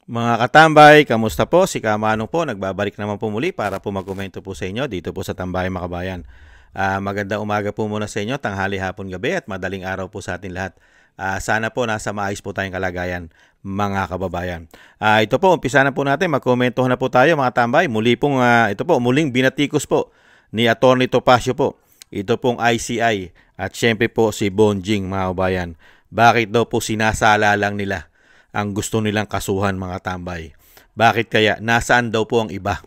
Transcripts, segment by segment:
Mga katambay, kamusta po? Si Kamanong po, nagbabalik naman po muli para po magkomento po sa inyo dito po sa Tambayan Makabayan. Magandang umaga po muna sa inyo, tanghali, hapon, gabi at madaling araw po sa atin lahat. Sana po nasa maayos po tayong kalagayan, mga kababayan. Ito po, umpisa na po natin, magkomento na po tayo mga tambay. Muli pong, ito po, muling binatikos po ni Atty. Topacio po. Ito pong ICI at syempre po si Bonjing, mga kababayan. Bakit daw po sinasala lang nila ang gusto nilang kasuhan, mga tambay? Bakit kaya? Nasaan daw po ang iba?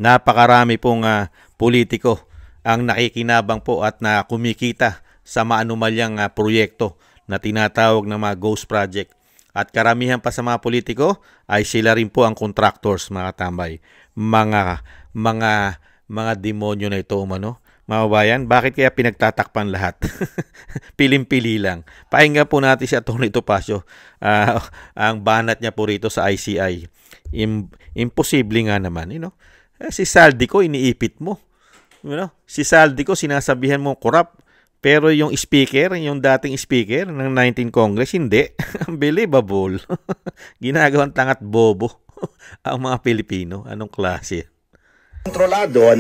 Napakarami pong politiko ang nakikinabang po at na kumikita sa maanumalyang proyekto na tinatawag na mga ghost project. At karamihan pa sa mga politiko ay sila rin po ang contractors, mga tambay. Mga demonyo na ito umano. Mga bayan, bakit kaya pinagtatakpan lahat? Piling-pili lang. Pakinggan po natin si Atty. Topacio. Ang banat niya po rito sa ICI. Imposible nga naman. Si Saldico, iniipit mo. Si Saldico, sinasabihan mo corrupt. Pero yung speaker, yung dating speaker ng 19 Congress, hindi. Unbelievable. Ginagawang tangat bobo ang mga Pilipino. Anong klase? Kontrolado,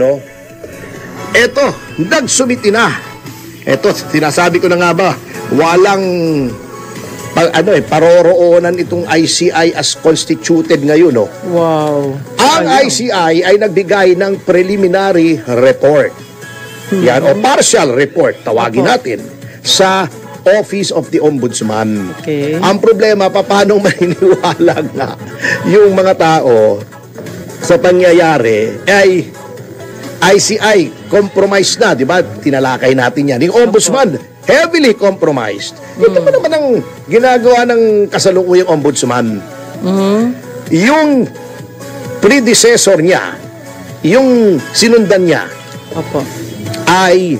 Eto, nagsumiti na. Eto, sinasabi ko na nga ba, walang paroroonan itong ICI as constituted ngayon, Wow. Ang ICI ay nagbigay ng preliminary report. Yan, o partial report, tawagin natin, sa Office of the Ombudsman. Okay. Ang problema, paano maniniwala nga yung mga tao sa pangyayari ay ICI compromised na, di ba? Tinalakay natin yan. Yung Ombudsman, heavily compromised. Ito pa naman ang ginagawa ng kasalukuyang Ombudsman. Yung predecessor niya, yung sinundan niya, ay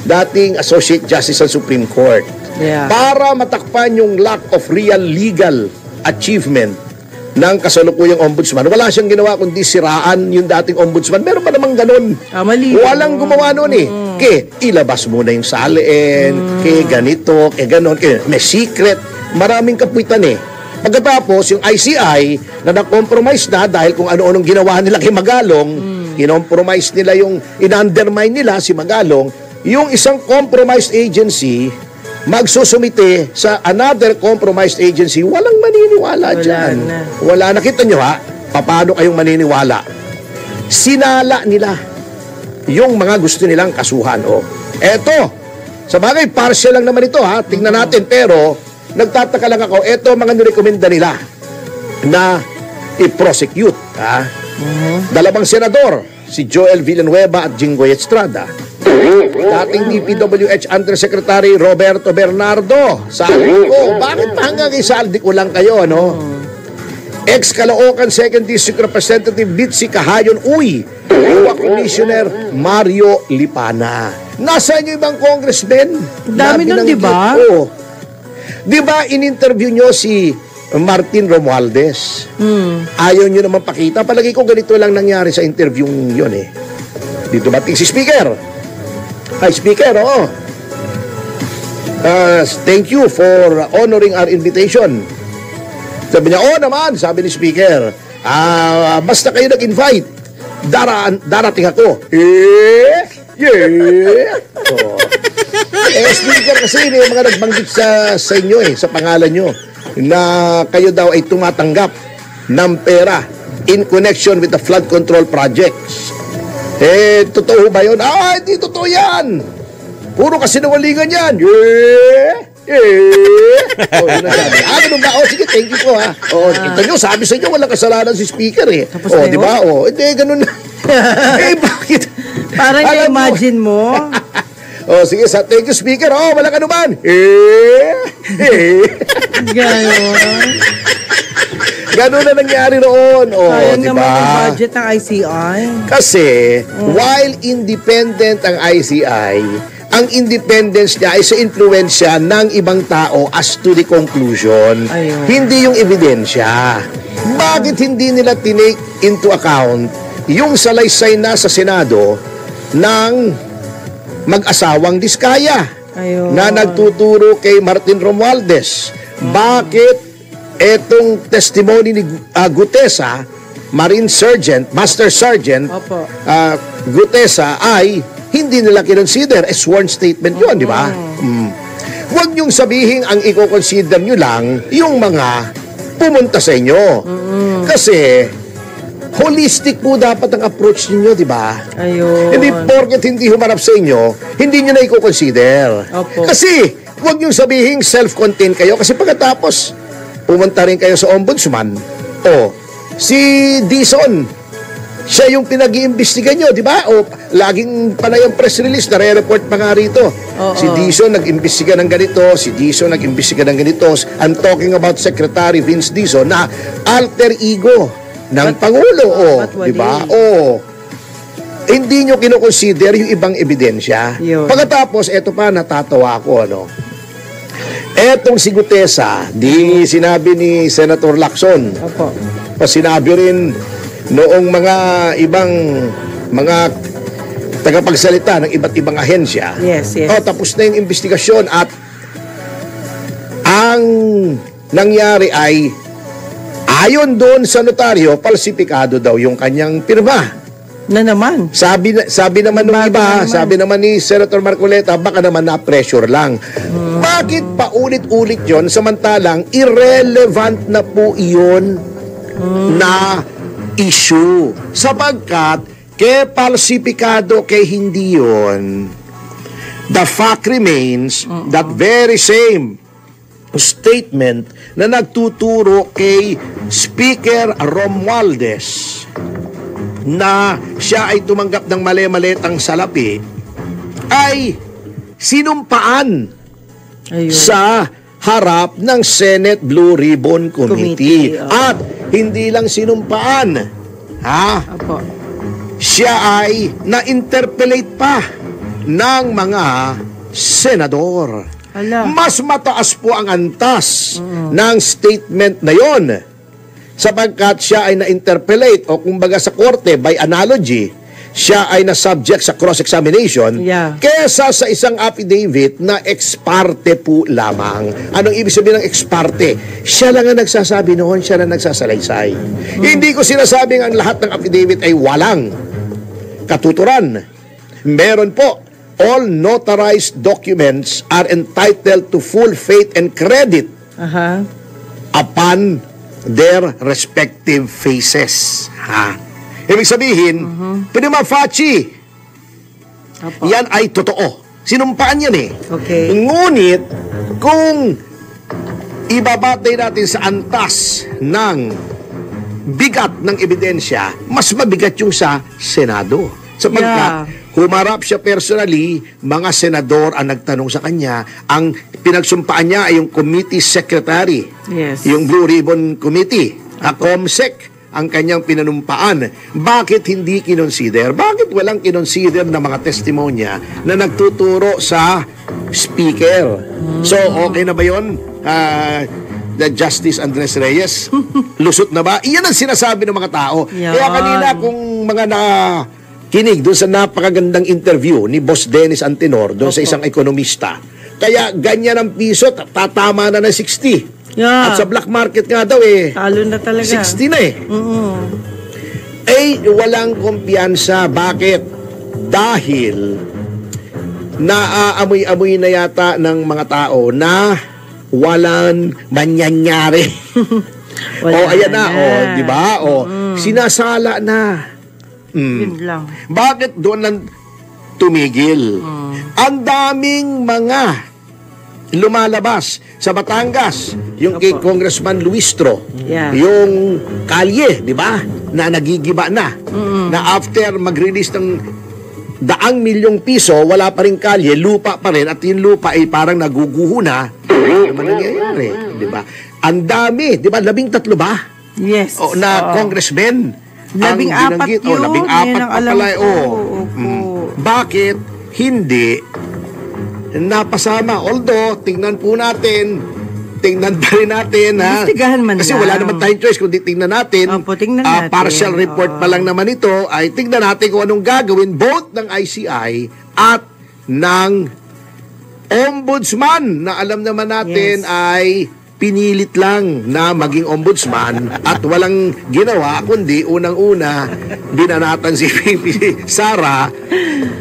dating Associate Justice sa Supreme Court. Yeah. Para matakpan yung lack of real legal achievement ng kasalukuyang ombudsman. Wala siyang ginawa kundi siraan yung dating ombudsman. Meron pa namang ganun. Mali. Walang gumawa noon ilabas mo na yung salin, ganito, ganon, may secret. Maraming kapuitan Pagkatapos, yung ICI na na-compromise na dahil kung ano-anong ginawa nila kay Magalong, kinompromise nila yung, in-undermine nila si Magalong, yung isang compromised agency magsusumite sa another compromised agency, walang maniniwala dyan. Wala na. Kita nyo paano kayong maniniwala? Sinala nila yung mga gusto nilang kasuhan. Eto, sa bagay, partial lang naman ito tingnan natin, pero nagtataka lang ako, eto mga nirekomenda nila na i-prosecute. Dalawang senador, si Joel Villanueva at Jinggoy Estrada. Dating DPWH Undersecretary Roberto Bernardo. Saldico, bakit pa hanggang Saldico lang kayo, Ex-Caloocan 2nd District Representative Litsi Kahayon Uy, Commissioner Mario Lipana. Nasaan yung ibang congressmen? Dami nun, di ba? Di ba in-interview nyo si Martin Romualdez? Ayaw nyo naman pakita. Palagi ko ganito lang nangyari sa interview yun Dito bating si Speaker. Hi, Speaker, thank you for honoring our invitation. Sabi niya, naman, sabi ni Speaker, basta kayo nag-invite, darating ako. Speaker, kasi may mga nagbanggit sa inyo sa pangalan nyo, na kayo daw ay tumatanggap ng pera in connection with the flood control projects. Totoo ba yun? Hindi totoo yan. Puro kasinungalingan yan. Ganun ba? Sige, thank you po kita nyo, sabi sa inyo, walang kasalanan si Speaker di ba? Hindi, ganun na. Bakit? Parang na-imagine mo. Sige, thank you, Speaker. Walang anuman. Ganon. Ganun na nangyari noon. Sayang diba? naman yung budget ng ICI. Kasi, while independent ang ICI, ang independence niya ay sa influensya ng ibang tao as to the conclusion. Ayun. Hindi yung ebidensya. Bakit hindi nila tinake into account yung salaysay na sa Senado ng mag-asawang Diskaya Ayun. na nagtuturo kay Martin Romualdez? Bakit etong testimony ni Gutesa, Marine Sergeant, Master Sergeant Opo. Gutesa ay hindi nila kinonsider. Sworn statement yun, di ba? Huwag niyong sabihin ang i-consider niyo lang yung mga pumunta sa inyo. Kasi holistic po dapat ang approach niyo, di ba? Ayun. Hindi porket hindi humarap sa inyo, hindi niyo na i-consider. Opo. Kasi huwag niyong sabihin self-contained kayo kasi pagkatapos pumunta rin kayo sa ombudsman. O, si Dison, siya yung pinag-iimbestiga nyo, di ba? O, laging panay ang press release, nare-report pa nga rito. Si Dison nag-imbestiga ng ganito, si Dison nag-imbestiga ng ganito. I'm talking about Secretary Vince Dison na alter ego ng Pangulo. O, di ba? O, hindi nyo kinoconsider yung ibang ebidensya. Yun. Pagkatapos, eto pa, natatawa ako, ano? Etong si Gutesa, di sinabi ni Senator Lacson, Opo. sinabi rin noong mga ibang mga tagapagsalita ng iba't ibang ahensya. Yes. Tapos na yung investigasyon at ang nangyari ay ayon doon sa notaryo, falsipikado daw yung kanyang pirma. Na naman. Sabi naman ng iba, sabi naman ni Senator Marcoleta, baka naman na-pressure lang. Bakit pa ulit-ulit yon samantalang irrelevant na po iyon na issue? Sapagkat, kay falsipikado, kay hindi yon, the fact remains that very same statement na nagtuturo kay Speaker Romualdez na siya ay tumanggap ng mali-malitang salapi ay sinumpaan Ayun. sa harap ng Senate Blue Ribbon Committee. Committee, At hindi lang sinumpaan, Opo. siya ay na-interpellate pa ng mga senador. Ala. Mas mataas po ang antas ng statement na yon sapagkat siya ay na-interpellate o kumbaga sa korte by analogy, siya ay na-subject sa cross-examination kesa sa isang affidavit na ex parte po lamang. Anong ibig sabihin ng ex parte? Siya lang ang nagsasabi noon, siya lang nagsasalaysay. Hindi ko sinasabing ang lahat ng affidavit ay walang katuturan. Meron po. All notarized documents are entitled to full faith and credit upon their respective faces. Ibig sabihin, prima facie, yan ay totoo. Sinumpaan yan eh. Okay. Ngunit, kung ibabatay natin sa antas ng bigat ng ebidensya, mas mabigat yung sa Senado. Sapagkat, humarap siya personally, mga senador ang nagtanong sa kanya, ang pinagsumpaan niya ay yung committee secretary, yung Blue Ribbon Committee, COMSEC, ang kanyang pinanumpaan. Bakit hindi kinonsider? Bakit walang kinonsider na mga testimonya na nagtuturo sa speaker? So, okay na ba yun? The Justice Andres Reyes? Lusot na ba? Iyan ang sinasabi ng mga tao. Kaya kanina kung mga kinig doon sa napakagandang interview ni Boss Dennis Antenor doon sa isang ekonomista. Kaya ganyan ang piso, tatama na ng 60. At sa black market nga daw talo na talaga. 60 na walang kumpiyansa. Bakit? Dahil naaamoy-amoy na yata ng mga tao na walang manyanyari. Ayan na. Di ba? Sinasala na. Yun lang. Bakit doon lang tumigil? Ang daming mga lumalabas sa Batangas, yung kay Congressman Luistro, yung kalye, di ba? Na nagigiba na. Na after mag-release ng 100,000,000 piso, wala pa rin kalye, lupa pa rin, at yung lupa ay parang naguguho na. Ano naman nangyayari? Di ba? Ang dami, di ba? 13 ba? Yes. Na congressmen. 14 yun. 14 pa pala. Bakit hindi napasama? Although, tingnan pa rin natin, kasi wala naman tayong choice kundi tingnan natin. Tingnan natin. Partial report pa lang naman ito, ay tingnan natin kung anong gagawin both ng ICI at ng Ombudsman na alam naman natin ay pinilit lang na maging ombudsman at walang ginawa kundi unang-una binanatan si VP Sara.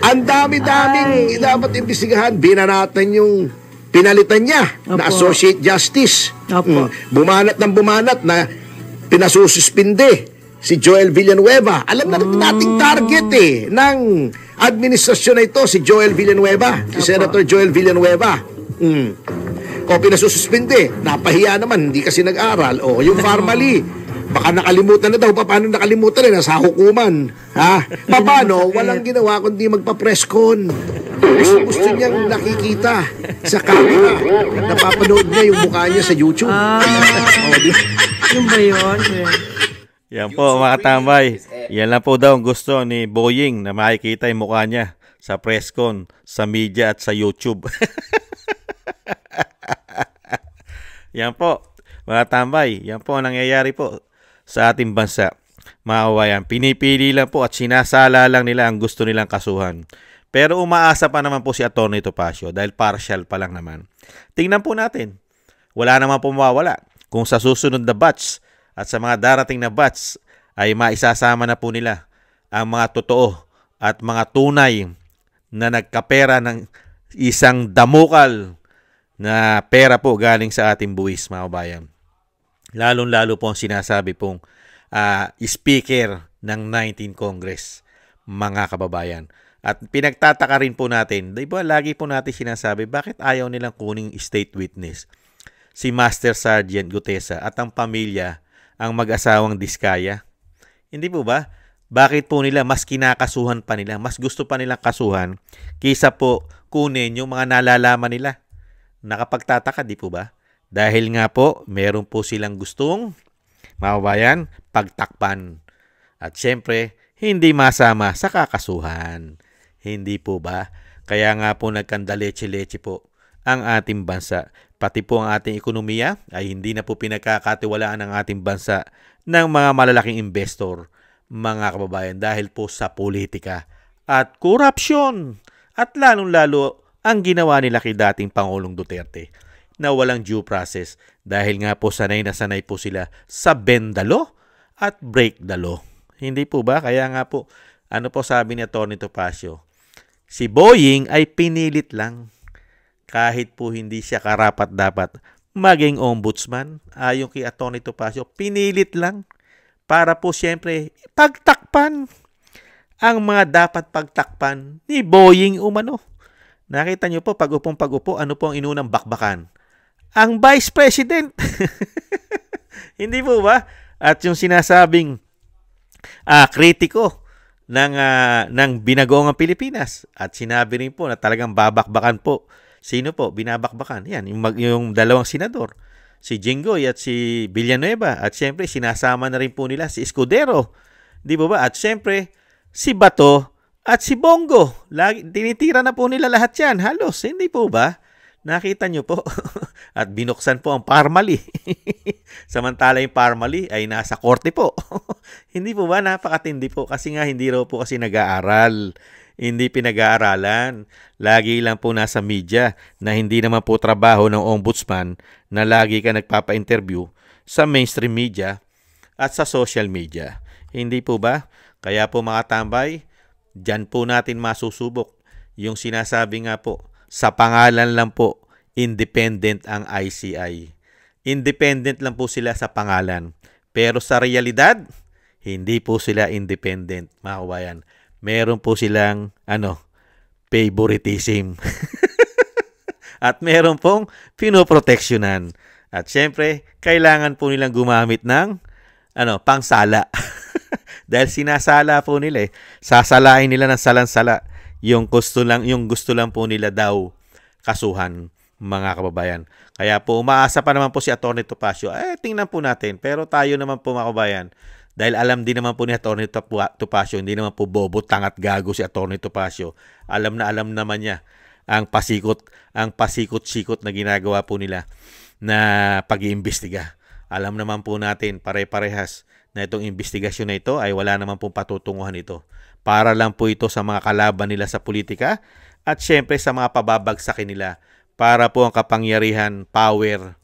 Ang dami-daming dapat imbestigahan. Binanatan yung pinalitan niya na Opo. Associate Justice. Opo. Bumanat ng bumanat na pinasususpinde si Joel Villanueva. Alam na nating target ng administrasyon na ito, si Joel Villanueva, si Senator Joel Villanueva. O pinasususpinde, napahiya naman, hindi kasi nag-aral. O yung Farmally, baka nakalimutan na daw. Paano nakalimutan na? Nasa hukuman. Ha? Paano? Walang ginawa kundi magpa-presscon. Gusto niyang nakikita sa camera. Napapanood niya yung mukha niya sa YouTube. Yung ba yun? Yan po mga tambay. Yan lang po daw ang gusto ni Boying na makikita yung mukha niya sa presscon, sa media at sa YouTube. Yan po mga tambay. Yan po ang nangyayari po sa ating bansa. Mga kabayan, pinipili lang po at sinasala lang nila ang gusto nilang kasuhan. Pero umaasa pa naman po si Atty. Topacio dahil partial pa lang naman. Tingnan po natin. Wala naman po mawawala. Kung sa susunod na batch at sa mga darating na batch ay maisasama na po nila ang mga totoo at mga tunay na nagkapera ng isang damukal na pera po galing sa ating buwis, mga kabayan. Lalong-lalo po ang sinasabi pong speaker ng 19 Congress, mga kababayan. At pinagtataka rin po natin, di ba lagi po natin sinasabi, bakit ayaw nilang kuning state witness si Master Sergeant Gutesa at ang pamilya, ang mag-asawang Diskaya? Hindi po ba? Bakit po nila mas kinakasuhan pa nila, mas gusto pa nilang kasuhan kaysa po kunin yung mga nalalaman nila? Nakapagtataka, di po ba? Dahil nga po, meron po silang gustong, mga kabayan, pagtakpan. At syempre, hindi masama sa kakasuhan. Hindi po ba? Kaya nga po nagkandaleche-leche po ang ating bansa. Pati po ang ating ekonomiya ay hindi na po pinagkakatiwalaan ng ating bansa ng mga malalaking investor, mga kababayan, dahil po sa politika at korupsyon. At lalong-lalo ang ginawa nila kay dating Pangulong Duterte na walang due process dahil nga po sanay na sanay po sila sa bend the law at break the law. Hindi po ba? Kaya nga po, ano po sabi ni Atty. Topacio? Si Boying ay pinilit lang kahit po hindi siya karapat-dapat maging ombudsman. Ayon kay Atty. Topacio, pinilit lang para po siyempre pagtakpan ang mga dapat pagtakpan ni Boying umano. Nakita niyo po, pag-upo, ano po ang inunang bakbakan? Ang Vice President. Hindi po ba? At yung sinasabing kritiko ng binagoong Pilipinas. At sinabi rin po na talagang babakbakan po. Sino po? Binabakbakan. Yan, yung dalawang senador. Si Jinggoy at si Villanueva. At syempre, sinasama na rin po nila si Escudero. Di po ba? At syempre, si Bato at si Bongo. Tinitira na po nila lahat yan. Halos, hindi po ba? Nakita nyo po. At binuksan po ang Farmally. Samantala yung Farmally ay nasa korte po. Hindi po ba? Napakatindi po. Kasi nga hindi raw po kasi nag-aaral. Hindi pinag-aaralan. Lagi lang po nasa media na hindi naman po trabaho ng ombudsman na lagi ka nagpapa-interview sa mainstream media at sa social media. Hindi po ba? Kaya po mga tambay, diyan po natin masusubok yung sinasabi nga po, sa pangalan lang po, independent ang ICI. Independent lang po sila sa pangalan. Pero sa realidad, hindi po sila independent, mga kabayan. Meron po silang, favoritism. At meron pong pinoproteksyonan. At syempre, kailangan po nilang gumamit ng, pangsala. Dahil sinasala po nila sasalain nila ng salansala yung gusto lang po nila daw kasuhan, mga kababayan. Kaya po umaasa pa naman po si Atty. Topacio. Tingnan po natin. Pero tayo naman po, mga kababayan, dahil alam din naman po ni Atty. Topacio, hindi naman po bobo, tangat, gago si Atty. Topacio. Alam naman niya ang pasikot-sikot na ginagawa po nila na pag-iimbestiga. Alam naman po natin pare-parehas na itong investigasyon na ito ay wala naman pong patutunguhan ito. Para lang po ito sa mga kalaban nila sa politika at syempre sa mga pababagsakin nila para po ang kapangyarihan, power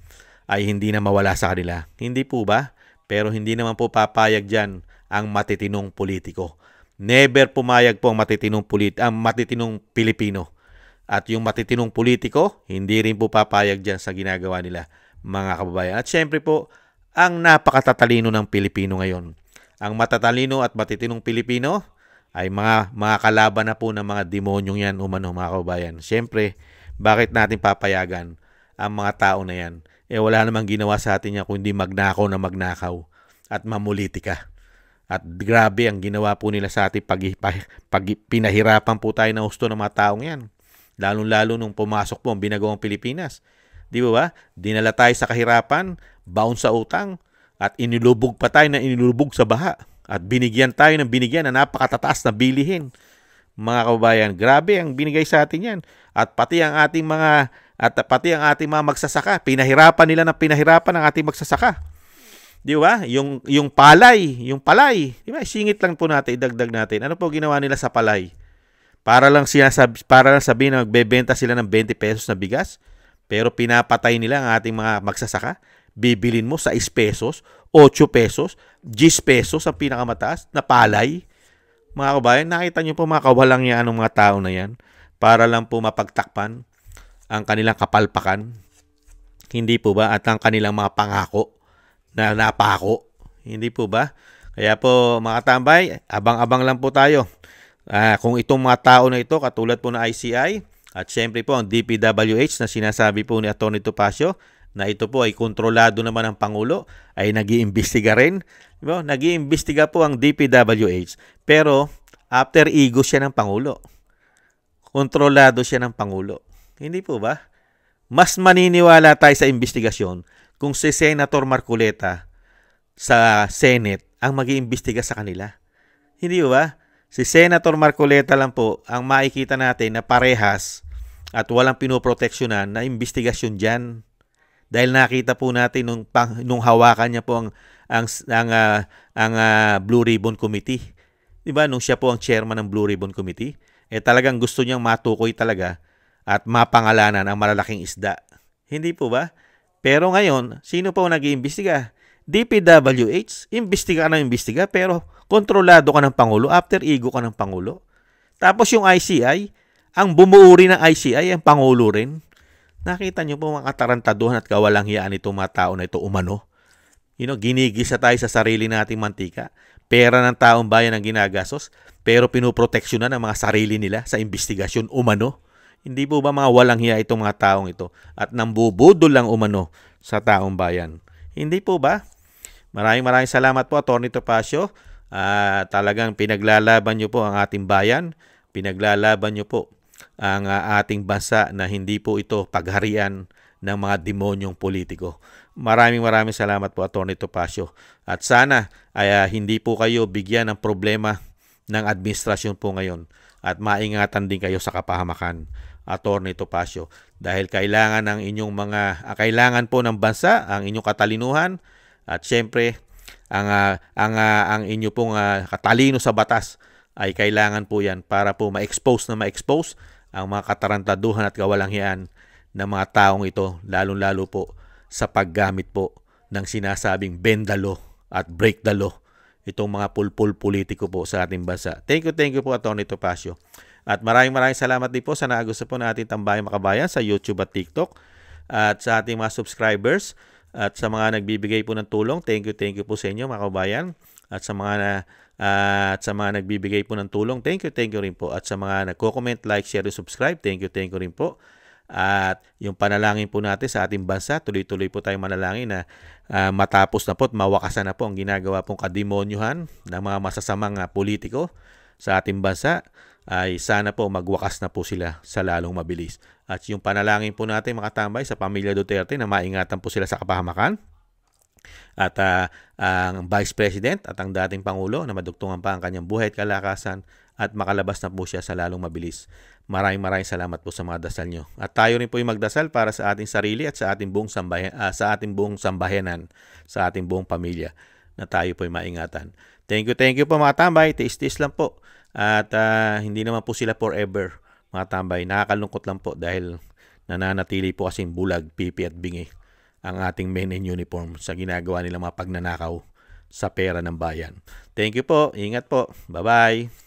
ay hindi na mawala sa kanila. Hindi po ba? Pero hindi naman po papayag dyan ang matitinong politiko. Never pumayag po ang matitinong Pilipino. At yung matitinong politiko, hindi rin po papayag dyan sa ginagawa nila, mga kababayan. At syempre po, ang napakatatalino ng Pilipino ngayon. Ang matatalino at matitinong Pilipino ay mga kalaban na po ng mga demonyong yan umano, mga kababayan. Syempre, bakit natin papayagan ang mga tao na yan? Wala namang ginawa sa atin yan kundi magnakaw na magnakaw at mamulitika. At grabe ang ginawa po nila sa atin pag pinahirapan po tayo na husto ng mga taong yan. Lalo-lalo nung pumasok po ang binagawang Pilipinas. Di ba? Dinala tayo sa kahirapan, baon sa utang, at inilubog pa tayo na inilubog sa baha. At binigyan tayo ng binigyan na napakatataas na bilihin. Mga kababayan, grabe ang binigay sa atin yan. At pati ang ating mga magsasaka, pinahirapan nila ng pinahirapan ang ating magsasaka. Di ba? Yung palay, di ba? Singit lang po natin, idagdag natin. Ano po ginawa nila sa palay? Para lang sabihin na magbebenta sila ng 20 pesos na bigas, pero pinapatay nila ang ating mga magsasaka. Bibilin mo sa 6 pesos, 8 pesos, 10 pesos ang pinakamataas na palay. Mga kabayan, nakita nyo po mga kawalangyaan ng mga tao na yan para lang po mapagtakpan ang kanilang kapalpakan. Hindi po ba? At ang kanilang mga pangako na napako. Hindi po ba? Kaya po mga tambay, abang-abang lang po tayo. Kung itong mga tao na ito, katulad po ng ICI, at syempre po ang DPWH na sinasabi po ni Atty. Topacio, na ito po ay kontrolado naman ng Pangulo, ay nag-iimbestiga rin. Diba? Nag-iimbestiga po ang DPWH, pero after ego siya ng Pangulo. Kontrolado siya ng Pangulo. Hindi po ba? Mas maniniwala tayo sa investigasyon kung si Senator Marcoleta sa Senate ang mag-iimbestiga sa kanila. Hindi ba? Si Senator Marcoleta lang po ang makikita natin na parehas at walang pinoproteksyonan na investigasyon dyan. Dahil nakita po natin nung hawakan niya po ang Blue Ribbon Committee. Diba? Nung siya po ang chairman ng Blue Ribbon Committee, talagang gusto niyang matukoy talaga at mapangalanan ang malalaking isda. Hindi po ba? Pero ngayon, sino po nag-iimbestiga? DPWH, imbestiga ka ng imbestiga, pero kontrolado ka ng Pangulo, after ego ka ng Pangulo. Tapos yung ICI, ang bumuo rin ng ICI, ang Pangulo rin. Nakita niyo po mga katarantaduhan at kawalang hiyaan itong mga tao na ito umano. Ginigisa tayo sa sarili nating mantika. Pera ng taong bayan ang ginagastos, pero pinoproteksyonan ng mga sarili nila sa investigasyon umano. Hindi po ba mga walang hiya itong mga taong ito at nambubudol lang umano sa taong bayan? Hindi po ba? Maraming salamat po, Atty. Topacio. Talagang pinaglalaban nyo po ang ating bayan. Pinaglalaban nyo po ang ating bansa na hindi po ito pagharian ng mga demonyong politiko. Maraming salamat po, Atty. Topacio. At sana ay hindi po kayo bigyan ng problema ng administrasyon po ngayon at maingatan din kayo sa kapahamakan, Atty. Topacio. Dahil kailangan kailangan po ng bansa ang inyong katalinuhan at syempre ang inyo pong katalino sa batas ay kailangan po yan para po ma-expose ang mga katarantaduhan at kawalanghiyaan ng mga taong ito, lalong-lalo po sa paggamit po ng sinasabing bend the law at break the law, itong mga pulpul politiko po sa ating bansa. Thank you po, Atty. Topacio. At maraming salamat din po sa naagusto po natin Tambayang Makabayan sa YouTube at TikTok at sa ating mga subscribers. At sa mga nagbibigay po ng tulong, thank you po sa inyo mga kabayan. At sa mga nagbibigay po ng tulong, thank you rin po. At sa mga nagko-comment, like, share, subscribe, thank you rin po. At yung panalangin po natin sa ating bansa, tuloy-tuloy po tayong manalangin na matapos na po at mawakasan na po ang ginagawa pong kademonyuhan ng mga masasamang politiko sa ating bansa. Ay sana po magwakas na po sila sa lalong mabilis. At yung panalangin po natin mga tambay sa pamilya Duterte na maingatan po sila sa kapahamakan. At ang Vice President at ang dating Pangulo na madugtungan pa ang kanyang buhay at kalakasan at makalabas na po siya sa lalong mabilis. Maraming salamat po sa mga dasal nyo. At tayo rin po yung magdasal para sa ating sarili at sa ating buong sambayanan, sa ating buong pamilya na tayo po yung maingatan. Thank you po mga tambay. Tiis-tiis lang po. At hindi naman po sila forever, mga tambay. Nakakalungkot lang po dahil nananatili po kasing bulag, pipi at bingi ang ating men in uniform sa ginagawa nilang mga pagnanakaw sa pera ng bayan. Thank you po. Ingat po. Bye-bye.